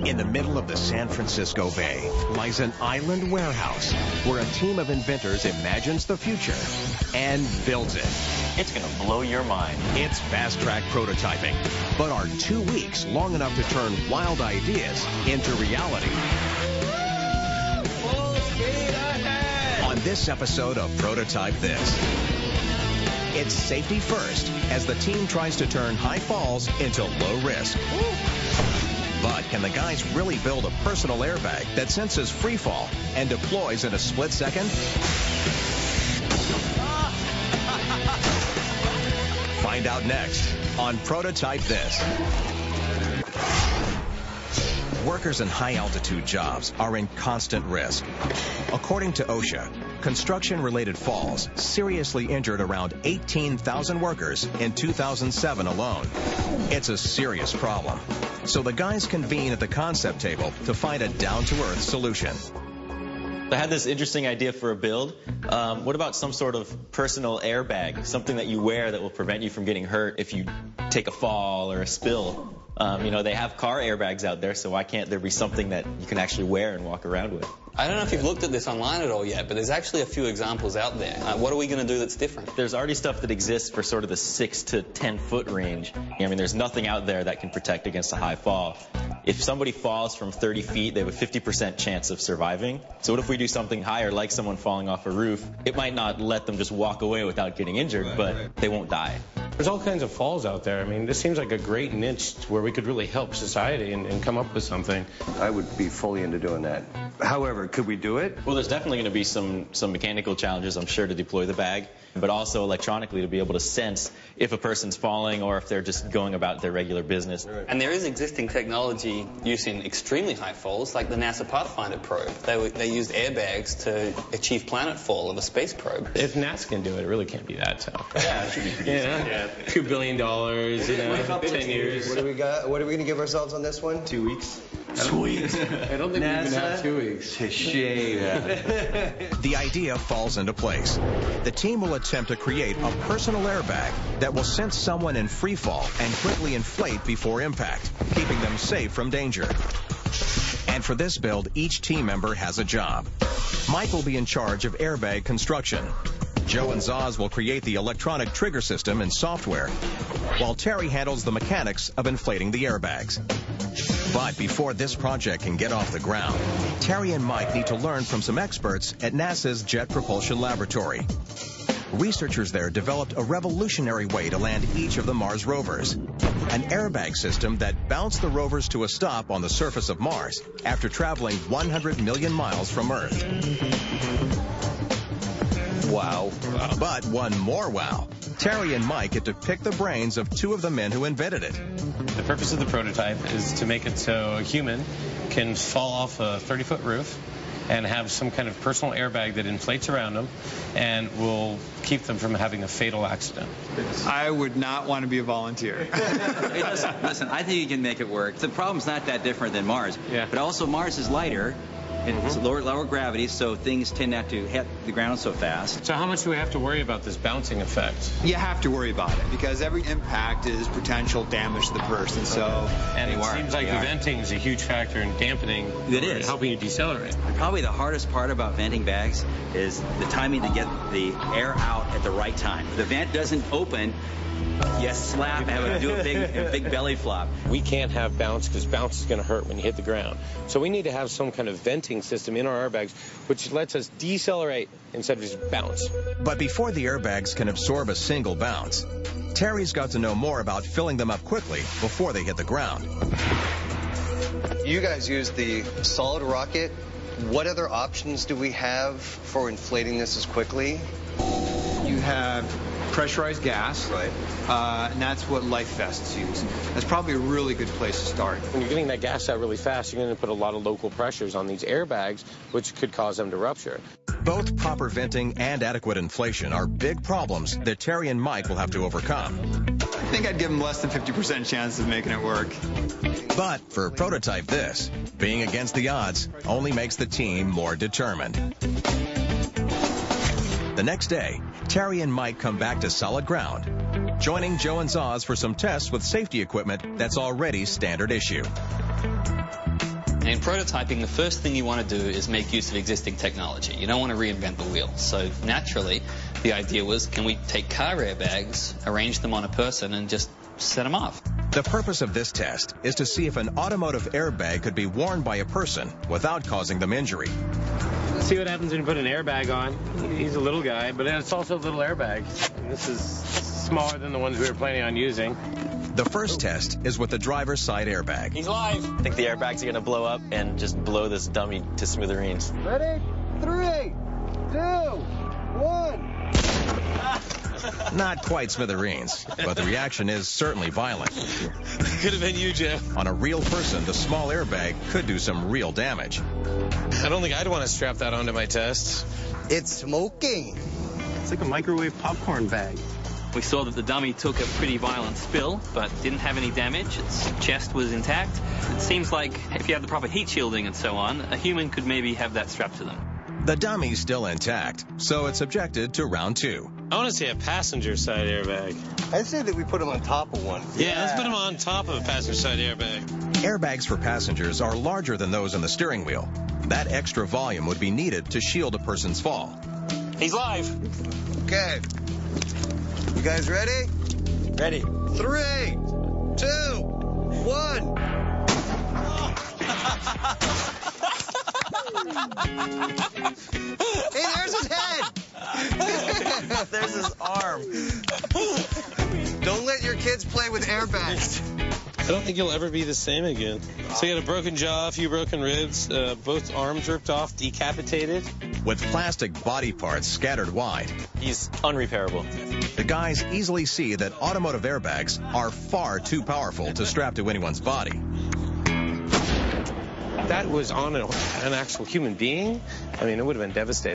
In the middle of the San Francisco Bay lies an island warehouse where a team of inventors imagines the future and builds it. It's going to blow your mind. It's fast-track prototyping, but are 2 weeks long enough to turn wild ideas into reality? Full speed ahead! On this episode of Prototype This, it's safety first as the team tries to turn high falls into low risk. But can the guys really build a personal airbag that senses free fall and deploys in a split second? Find out next on Prototype This. Workers in high-altitude jobs are in constant risk. According to OSHA, construction-related falls seriously injured around 18,000 workers in 2007 alone. It's a serious problem. So the guys convene at the concept table to find a down-to-earth solution. I had this interesting idea for a build. What about some sort of personal airbag, something that you wear that will prevent you from getting hurt if you take a fall or a spill? They have car airbags out there, so why can't there be something that you can actually wear and walk around with? I don't know if you've looked at this online at all yet, but there's actually a few examples out there. What are we going to do that's different? There's already stuff that exists for sort of the 6 to 10 foot range. I mean, there's nothing out there that can protect against a high fall. If somebody falls from 30 feet, they have a 50% chance of surviving. So what if we do something higher, like someone falling off a roof? It might not let them just walk away without getting injured, but they won't die. There's all kinds of falls out there. I mean, this seems like a great niche where we could really help society and come up with something. I would be fully into doing that. However, could we do it? Well, there's definitely going to be some mechanical challenges, I'm sure, to deploy the bag, but also electronically to be able to sense if a person's falling or if they're just going about their regular business. And there is existing technology used in extremely high falls, like the NASA Pathfinder probe. They used airbags to achieve planet fall of a space probe. If NASA can do it, it really can't be that tough. Yeah, it should be pretty easy. Yeah. $2 billion, 10 years. What do we got? What are we going to give ourselves on this one? 2 weeks. Sweet. I don't think NASA? we even have 2 weeks. To shame. The idea falls into place. The team will attempt to create a personal airbag that will sense someone in free fall and quickly inflate before impact, keeping them safe from danger. And for this build, each team member has a job. Mike will be in charge of airbag construction. Joe and Zaz will create the electronic trigger system and software, while Terry handles the mechanics of inflating the airbags. But before this project can get off the ground, Terry and Mike need to learn from some experts at NASA's Jet Propulsion Laboratory. Researchers there developed a revolutionary way to land each of the Mars rovers, an airbag system that bounced the rovers to a stop on the surface of Mars after traveling 100 million miles from Earth. Wow. But one more wow. Terry and Mike get to pick the brains of 2 of the men who invented it. The purpose of the prototype is to make it so a human can fall off a 30-foot roof and have some kind of personal airbag that inflates around them and will keep them from having a fatal accident. I would not want to be a volunteer. Listen, I think you can make it work. The problem's not that different than Mars. Yeah. But also Mars is lighter. It's lower gravity, so things tend not to hit the ground so fast. So how much do we have to worry about this bouncing effect? You have to worry about it because every impact is potential damage to the person. So, And it seems like the venting is a huge factor in dampening. It is. Helping you decelerate. Probably the hardest part about venting bags is the timing to get the air out at the right time. If the vent doesn't open, you slap and do a big belly flop. We can't have bounce because bounce is going to hurt when you hit the ground. So we need to have some kind of venting system in our airbags which lets us decelerate instead of just bounce. But before the airbags can absorb a single bounce, Terry's got to know more about filling them up quickly before they hit the ground. You guys use the solid rocket. What other options do we have for inflating this as quickly? you have pressurized gas, Right. And that's what life vests use. That's probably a really good place to start. When you're getting that gas out really fast, you're going to put a lot of local pressures on these airbags, which could cause them to rupture. Both proper venting and adequate inflation are big problems that Terry and Mike will have to overcome. I think I'd give them less than 50% chance of making it work. But for Prototype This, being against the odds only makes the team more determined. The next day, Terry and Mike come back to solid ground, joining Joe and Zaz for some tests with safety equipment that's already standard issue. And in prototyping, the first thing you want to do is make use of existing technology. You don't want to reinvent the wheel. So naturally, the idea was, can we take car airbags, arrange them on a person, and just set them off? The purpose of this test is to see if an automotive airbag could be worn by a person without causing them injury. Let's see what happens when you put an airbag on. He's a little guy, but it's also a little airbag. And this is smaller than the ones we were planning on using. The first test is with the driver's side airbag. He's live. I think the airbags are going to blow up and just blow this dummy to smithereens. Ready? 3, 2, 1. Not quite smithereens, but the reaction is certainly violent. Could have been you, Jeff. On a real person, the small airbag could do some real damage. I don't think I'd want to strap that onto my test. It's smoking. It's like a microwave popcorn bag. We saw that the dummy took a pretty violent spill, but didn't have any damage. Its chest was intact. It seems like if you have the proper heat shielding and so on, a human could maybe have that strapped to them. The dummy's still intact, so it's subjected to round 2. I want to see a passenger side airbag. I say that we put them on top of one. Yeah, let's put them on top of a passenger side airbag. Airbags for passengers are larger than those in the steering wheel. That extra volume would be needed to shield a person's fall. He's live. Okay. You guys ready? Ready. 3, 2, 1. Hey, there's his head. There's his arm. Don't let your kids play with airbags. I don't think you'll ever be the same again. So you got a broken jaw, a few broken ribs, both arms ripped off, decapitated. With plastic body parts scattered wide, He's unrepairable. the guys easily see that automotive airbags are far too powerful to strap to anyone's body. That was on an actual human being. I mean, it would have been devastating.